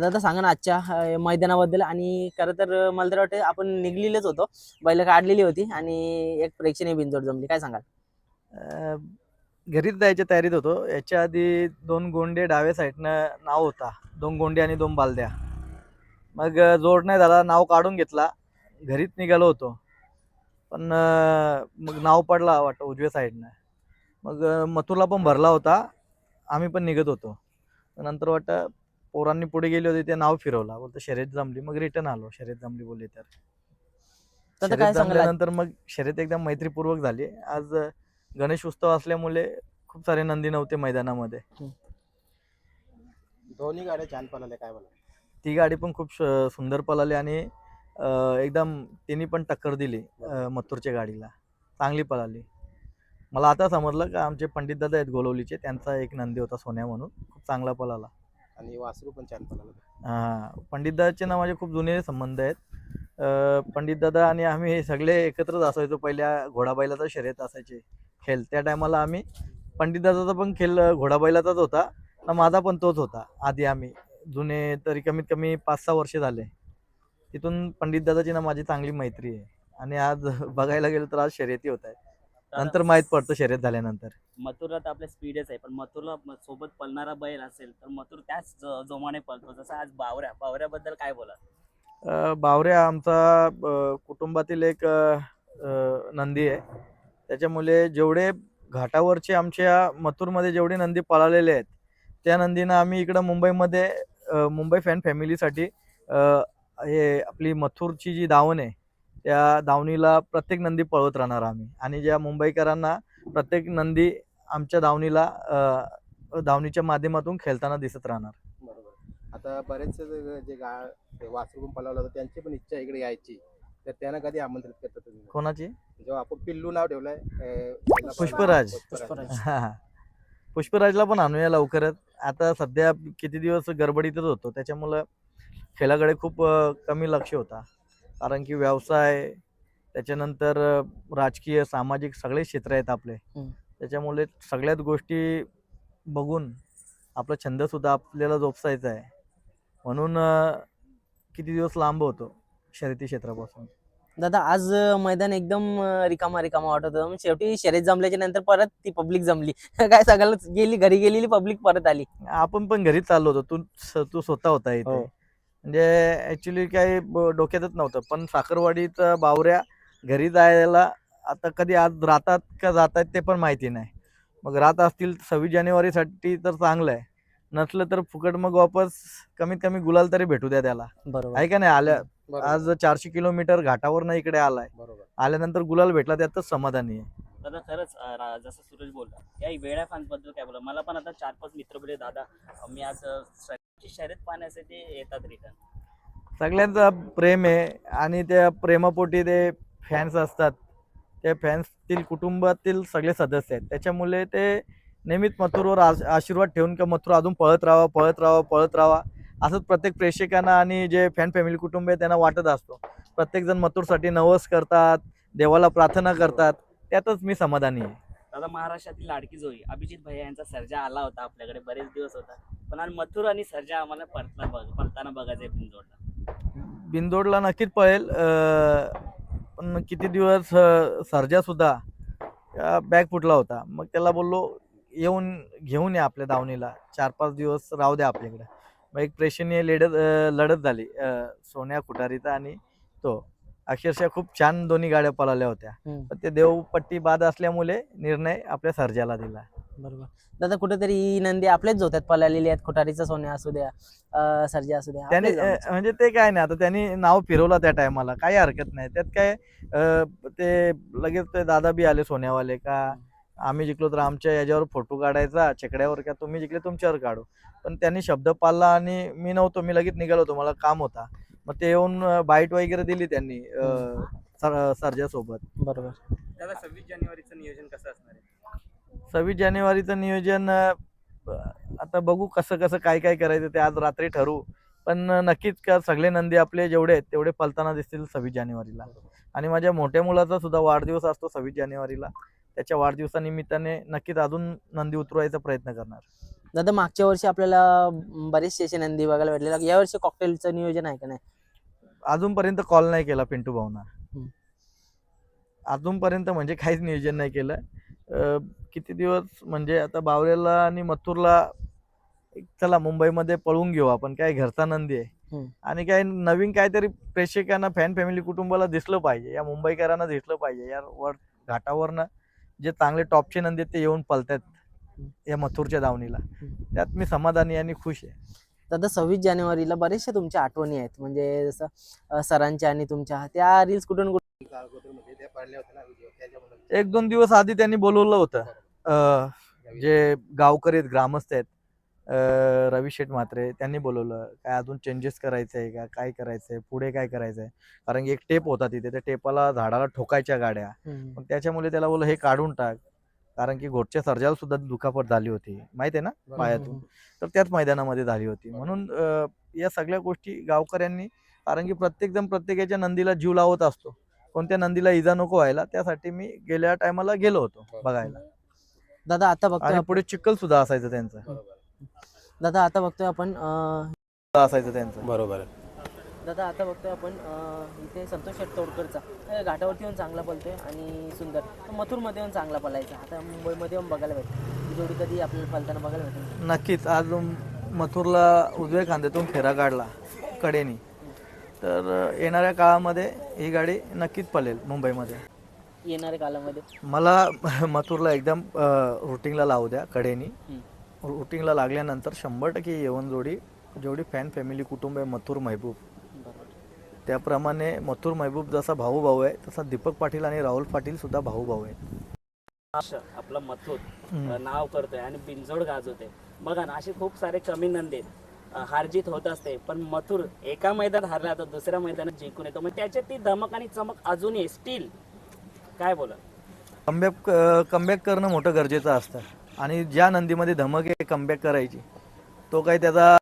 दादा सांगा ना आजच्या मैदानाबद्दल. आणि खरं तर मला तर वाटतं आपण निघलेलेच होतो, बैल काढलेली होती आणि एक प्रेक्षणीय बिनजोड जमली, काय सांगाल? अ, घरीच जायच्या तयारीत होतो. याच्या आधी 2 गोंडे डाव्या साईडनं नाव होता. 2 गोंडे आणि 2 बालद्या. मग जोड नाही झाला, नाव काढून घेतला. घरीच निघालो होतो. पण मग नाव पडला वाटतं उजव्या साईडनं. मग मथुरला पण भरला होता. आम्ही पण निघत होतो. नंतर वाटतं पोरांनी पुढे गेले होते, ते नाव फिरवला. बोलतो शर्यत जमली. मग रिटर्न आलो. शर्यत जमली बोलले तर. दादा शर्यत काय सांगाल आज? जमल्यानंतर मग शर्यत एकदम मैत्रीपूर्वक झाली. आज गणेश उत्सव असल्यामुळे खूप सारे नंदी नव्हते मैदानामध्ये. दोन्ही गाड्या छान पळाल्या, काय बोला? ती गाडी पण खूप सुंदर पळाली आणि एकदम तिन्ही पण टक्कर दिली मथुरच्या गाडीला. चांगली पळाली. मला आता समजलं का आमचे पंडित दादा आहेत गोलवलीचे, त्यांचा एक नंदी होता सोन्या म्हणून, खूप चांगला पळाला. आणि वासरू पण छान पळालं. हां, पंडित दादाचे ना माझे खूप जुने संबंध आहेत. पंडित दादा आणि आम्ही हे सगळे एकत्रच असायचो. पहिल्या घोडाबैलाचा शर्यत असायचे खेळ. त्या टायमाला आम्ही पंडित दादाचा पण खेळ घोडाबैलाचाच होता ना, माझा पण तोच होता. आधी आम्ही जुने तरी कमीत कमी 5-6 वर्ष झाले. तिथून पंडित दादाची ना माझी चांगली मैत्री आहे. आणि आज बघायला गेलो तर आज शर्यती होत आहेत. नंतर माहीत पडतं शर्यत झाल्यानंतर. मथुरला तर आपल्या स्पीडच आहे, पण मथुरला सोबत पळणारा बैल असेल तर मथुर त्याच जोमाने पळतो. जसं आज बावऱ्याबद्दल काय बोला? बावऱ्या आमचा कुटुंबातील एक नंदी आहे. त्याच्यामुळे जेवढे घाटावरचे आमच्या मथुरमध्ये जेवढे नंदी पळालेले आहेत, त्या नंदीनं आम्ही इकडं मुंबईमध्ये मुंबई फॅन फॅमिलीसाठी हे आपली मथुरची जी दावण आहे, त्या दावणीला प्रत्येक नंदी पळवत राहणार आम्ही. आणि ज्या मुंबईकरांना प्रत्येक नंदी आमच्या दावणीला दावणीच्या माध्यमातून खेळताना दिसत राहणार. बरोबर. आता बरेच जे ते वासरू पण पळवलं होतं, त्यांची पण इच्छा इकडे यायची, तर त्यांना कधी आमंत्रित करता तुम्ही? कोणाची? जेव्हा आपण पिल्लू नाव ठेवलंय पुष्पराज. पुष्पराज. हां, हां. पुष्पराजला पण आणूया लवकरच. आता सध्या किती दिवस गडबडीतच होतो. त्याच्यामुळं खेळाकडे खूप कमी लक्ष होता. कारण की व्यवसाय, त्याच्यानंतर राजकीय, सामाजिक सगळे क्षेत्र आहेत आपले. त्याच्यामुळे सगळ्याच गोष्टी बघून आपला छंदसुद्धा आपल्याला जोपासायचा आहे. म्हणून किती दिवस लांब होतो शर्यती क्षेत्रापासून. दादा आज मैदान एकदम रिकामा रिकामा वाटत होतं. मग शेवटी शर्यत जमल्याच्या नंतर परत ती पब्लिक जमली. काय सांगाल? घरी गेलेली पब्लिक परत आली. आपण पण घरी चाललो होतो. तू स्वतः होता इथे. हो. म्हणजे ॲक्च्युली काही डोक्यातच नव्हतं. पण साखरवाडीचा बावऱ्या घरी जायला आता कधी आज राहतात का जातात ते पण माहिती नाही. मग राहत असतील 26 जानेवारीसाठी तर चांगलं आहे. नसलं तर फुकट मग वापस कमीत कमी गुलाल तरी भेटू द्या त्याला. बरोबर. आहे का नाही? बरोबर. आज 400 किलोमीटर घाटावरनं इकडे आलाय. बरोबर. आल्यानंतर गुलाल भेटला त्यातच समाधानी आहे. दादा खरंच जसं सूरज बोलला या वेळा फॅन्सबद्दल काय बोला? मला पण आता 4-5 मित्र बोलले दादा मी आज शर्यत पाहण्यासाठी येतात रिटर्न. सगळ्यांचा प्रेम आहे आणि त्या प्रेमापोटी ते फॅन्स असतात. त्या फॅन्सतील कुटुंबातील सगळे सदस्य आहेत. त्याच्यामुळे ते नेहमीच मथुरवर आशीर्वाद ठेवून का मथुर अजून पळत राहावा, पळत राहावा, पळत राहावा असंच प्रत्येक प्रेक्षकांना आणि जे फॅन फॅमिली कुटुंब आहे त्यांना वाटत असतो. प्रत्येकजण मथुरसाठी नवस करतात, देवाला प्रार्थना करतात. त्यातच मी समाधानी आहे. दादा महाराष्ट्रातील लाडकी जोडी अभिजित भैया यांचा सर्जा आला होता आपल्याकडे बरेच दिवस होता, पण आज मथुर आणि सर्जा आम्हाला पळताना बघायचं आहे बिनजोडला. बिनजोडला नक्कीच पळेल. पण किती दिवस सर्जासुद्धा बॅग फुटला होता. मग त्याला बोललो येऊन घेऊन या आपल्या दावणीला. 4-5 दिवस राहू द्या आपल्याकडे. मग एक प्रेक्षणीय लढत झाली सोन्या कुठारीचा आणि तो. अक्षरशः खूप छान दोन्ही गाड्या पळाल्या होत्या. पण ते देवपट्टी बाद असल्यामुळे निर्णय आपल्या सर्जाला दिला. बरोबर. दादा कुठेतरी ही नंदी आपल्याच होत्यात पळालेली आहेत. कोठारीचा सोन्या असू द्या, सर्जा असू द्या, त्याने आपल्याच जमायचे. म्हणजे ते काय नाही, आता त्यांनी नाव फिरवलं त्या टायमाला, काही हरकत नाही त्यात काय. ते लगेच ते दादा बी आले सोन्यावाले का आम्ही जिंकलो तर आमच्या याच्यावर फोटो काढायचा चकड्यावर, का तुम्ही जिंकले तुमच्यावर काढू. पण त्यांनी शब्द पाळला आणि मी नव्हतो, मी लगेच निघालो होतो, मला काम होता. मग ते येऊन बाईट वगैरे दिली त्यांनी सर्जासोबत. बरोबर. दादा 26 जानेवारीचं नियोजन कसं असणार आहे? 26 जानेवारीचं नियोजन आता बघू कसं कसं काय काय करायचं ते आज रात्री ठरवू. पण नक्कीच का सगळे नंदी आपले जेवढे आहेत तेवढे पळताना दिसतील 26 जानेवारीला. आणि माझ्या मोठ्या मुलाचा सुद्धा वाढदिवस असतो 26 जानेवारीला. त्याच्या वाढदिवसानिमित्ताने नक्कीच अजून नंदी उतरवायचा प्रयत्न करणार. दादा मागच्या वर्षी आपल्याला बरेचसे नंदी बघायला भेटलेला, यावर्षी कॉकटेलचं नियोजन आहे का नाही? अजूनपर्यंत कॉल नाही केला पिंटू भाऊना. हम्म. अजूनपर्यंत म्हणजे काहीच नियोजन नाही केलं. किती दिवस म्हणजे आता बावऱ्याला आणि मथुरला चला मुंबईमध्ये पळवून घेऊ आपण, काय घरचा नंदी आहे आणि काय नवीन काहीतरी प्रेक्षकांना फॅन फॅमिली कुटुंबाला दिसलं पाहिजे, या मुंबईकरांना दिसलं पाहिजे. या घाटावरनं जे चांगले टॉपचे नंदी आहेत ते येऊन पळतात या मथुरच्या दावणीला. त्यात मी समाधानी आणि खुश आहे. दादा 26 जानेवारीला बरेचशा तुमच्या आठवणी आहेत, म्हणजे जसं सरांच्या आणि तुमच्या, त्या रील्स कुठून म्हणजे ते पडले होते ना व्हिडिओ त्याच्यामुळे 1-2 दिवस आधी त्यांनी बोलवलं होतं. जे गावकरी आहेत, ग्रामस्थ आहेत, रवी शेठ म्हात्रे, त्यांनी बोलवलं. काय अजून चेंजेस करायचं आहे का, काय करायचं आहे, पुढे काय करायचं आहे. कारण की एक टेप होता तिथे, त्या टेपाला झाडाला ठोकायच्या गाड्या, पण त्याच्यामुळे त्याला बोललं हे काढून टाक. कारण की घोटच्या सर्जाला सुद्धा दुखापत झाली होती, माहिती आहे ना, पायातून. तर त्याच मैदानामध्ये झाली होती. म्हणून या सगळ्या गोष्टी गावकऱ्यांनी, कारण की प्रत्येकजण प्रत्येकाच्या नंदीला जीव लावत असतो, कोणत्या नंदीला इजा नको व्हायला, त्यासाठी मी गेल्या टायमाला गेलो होतो बघायला. दादा आता बघतोय आणि पुढे चिखल सुद्धा असायचं त्यांचं, दादा आता बघतोय आपण असायचं त्यांचं. बरोबर आहे. दादा आता बघतोय आपण इथे संतोष शेठ तोडकरचा घाटावरती येऊन चांगला पळतोय आणि सुंदर, मथुरमध्ये येऊन चांगला पळायचा. आता मुंबईमध्ये येऊन बघायला भेटतो ही जोडी, कधी आपल्याला पळताना बघायला भेटेल? नक्कीच. आज मथुरला उजव्या खांद्यातून फेरा काढला कडेनी, तर येणाऱ्या काळामध्ये ही गाडी नक्कीच पळेल मुंबईमध्ये. येणाऱ्या काळामध्ये मला मथुरला एकदम रुटिंगला लावू द्या कडेनी. रुटिंगला लागल्यानंतर 100% येऊन जोडी, जेवढी फॅन फॅमिली कुटुंब आहे मथुर महबूब, त्याप्रमाणे मथुर महबूब जसा भाऊ भाऊ आहे, तसा दीपक पाटील आणि राहुल पाटील सुद्धा भाऊ भाऊ आहेत. आपला मथुर नाव करतोय आणि बिनजोड गाजवते. बघा ना, असे खूप सारे कमी नंदी आहेत, हारजीत होत असते, पण मथुर एका मैदानात हारला तर दुसऱ्या मैदानात जिंकून येतो. मग त्याच्यात ती धमक आणि चमक अजूनही स्टील. काय बोला? कमबॅक करणं मोठं गरजेचं असतं, आणि ज्या नंदीमध्ये धमक आहे कमबॅक करायची, तो काही त्याचा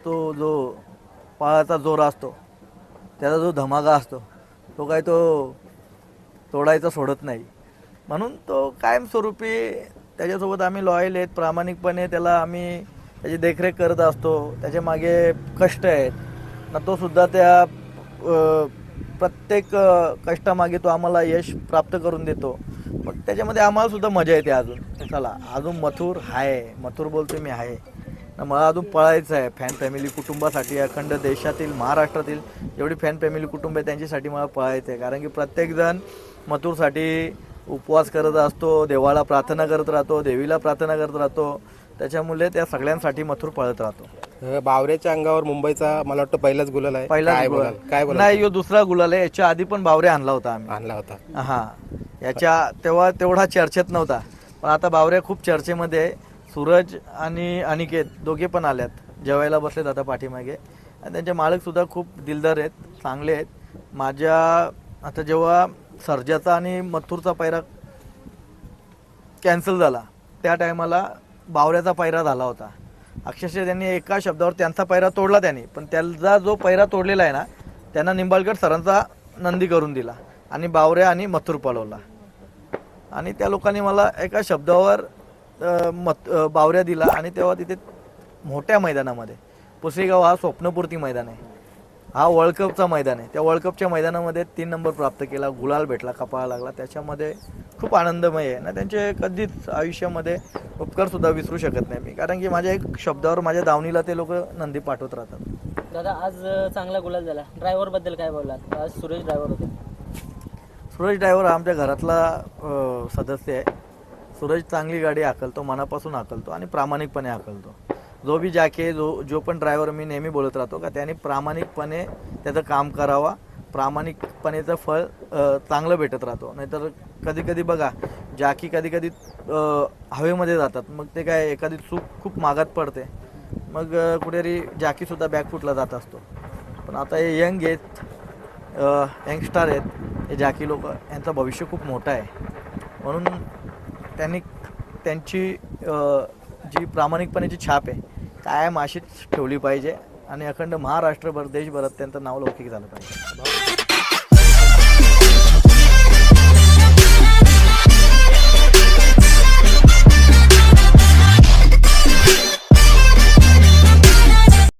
तो जो पाळाचा जोर असतो, त्याचा जो धमाका असतो, तो काही तो तोडायचा सोडत नाही. म्हणून तो कायमस्वरूपी त्याच्यासोबत आम्ही लॉयल आहेत, प्रामाणिकपणे त्याला आम्ही त्याची देखरेख करत असतो. त्याच्या मागे कष्ट आहेत ना, तो सुद्धा त्या प्रत्येक कष्टामागे तो आम्हाला यश प्राप्त करून देतो. मग त्याच्यामध्ये आम्हाला सुद्धा मजा येते. अजून मथुर आहे, मथुर बोलतोय मी आहे ना, मला अजून पळायचं आहे फॅन फॅमिली कुटुंबासाठी. अखंड देशातील, महाराष्ट्रातील जेवढी फॅन फॅमिली कुटुंब आहे त्यांच्यासाठी मला पळायचं आहे. कारण की प्रत्येकजण मथुरसाठी उपवास करत असतो, देवाला प्रार्थना करत राहतो, देवीला प्रार्थना करत राहतो. त्याच्यामुळे त्या सगळ्यांसाठी मथुर पळत राहतो. बावऱ्याच्या अंगावर मुंबईचा मला वाटतं पहिलाच गुलाल आहे. पहिलाच गुलाल. नाही, यो दुसरा गुलाल आहे. याच्या आधी पण बावऱ्या आणला होता आम्ही. आणला होता. हा, याच्या तेव्हा तेवढा चर्चेत नव्हता, पण आता बावऱ्या खूप चर्चेमध्ये आहे. सूरज आणि अनिकेत दोघे पण आल्यात, जेवायला बसलेत आता पाठीमागे, आणि त्यांचे मालक सुद्धा खूप दिलदार आहेत, चांगले आहेत. माझ्या आता जेव्हा सर्जाचा आणि मथुरचा पैरा कॅन्सल झाला, त्या टायमाला बावऱ्याचा पैरा झाला होता. अक्षरशः त्यांनी एका शब्दावर त्यांचा पैरा तोडला त्यांनी, पण त्याचा जो पैरा तोडलेला आहे ना, त्यांना निंबाळकर सरांचा नंदी करून दिला आणि बावऱ्या आणि मथुर पळवला. आणि त्या लोकांनी मला एका शब्दावर बावऱ्या दिला. आणि तेव्हा तिथे मोठ्या मैदानामध्ये, पुसेगाव हा स्वप्नपूर्ती मैदान आहे, हा वर्ल्ड कपचा मैदान आहे, त्या वर्ल्ड कपच्या मैदानामध्ये 3 नंबर प्राप्त केला, गुलाल भेटला, कपाळा लागला. त्याच्यामध्ये खूप आनंदमय आहे ना. त्यांचे कधीच आयुष्यामध्ये उपकार सुद्धा विसरू शकत नाही मी, कारण की माझ्या एक शब्दावर माझ्या दावणीला ते लोक नंदी पाठवत राहतात. दादा आज चांगला गुलाल झाला. ड्रायव्हर बद्दल काय बोललात? आज सुरेश ड्रायव्हर होते. सूरज ड्रायव्हर हा आमच्या घरातला सदस्य आहे. सूरज चांगली गाडी हाकलतो, मनापासून हाकलतो आणि प्रामाणिकपणे हाकलतो. जो बी जॅके जो पण ड्रायव्हर, मी नेहमी बोलत राहतो का त्याने प्रामाणिकपणे त्याचं काम करावा, प्रामाणिकपणेचं फळ चांगलं भेटत राहतो. नाहीतर कधी कधी बघा, जॅकी कधी कधी हवेमध्ये जातात, मग ते काय एखादी चूक खूप मागात पडते, मग कुठेतरी जॅकीसुद्धा बॅकफुटला जात असतो. पण आता हे यंग आहेत, यंगस्टार आहेत हे जॅकी लोक, यांचं भविष्य खूप मोठं आहे. म्हणून त्यांनी त्यांची जी प्रामाणिकपणाची छाप आहे कायम अशीच ठेवली पाहिजे आणि अखंड महाराष्ट्रभर, देशभरात त्यांचं नाव लौकिक झालं पाहिजे.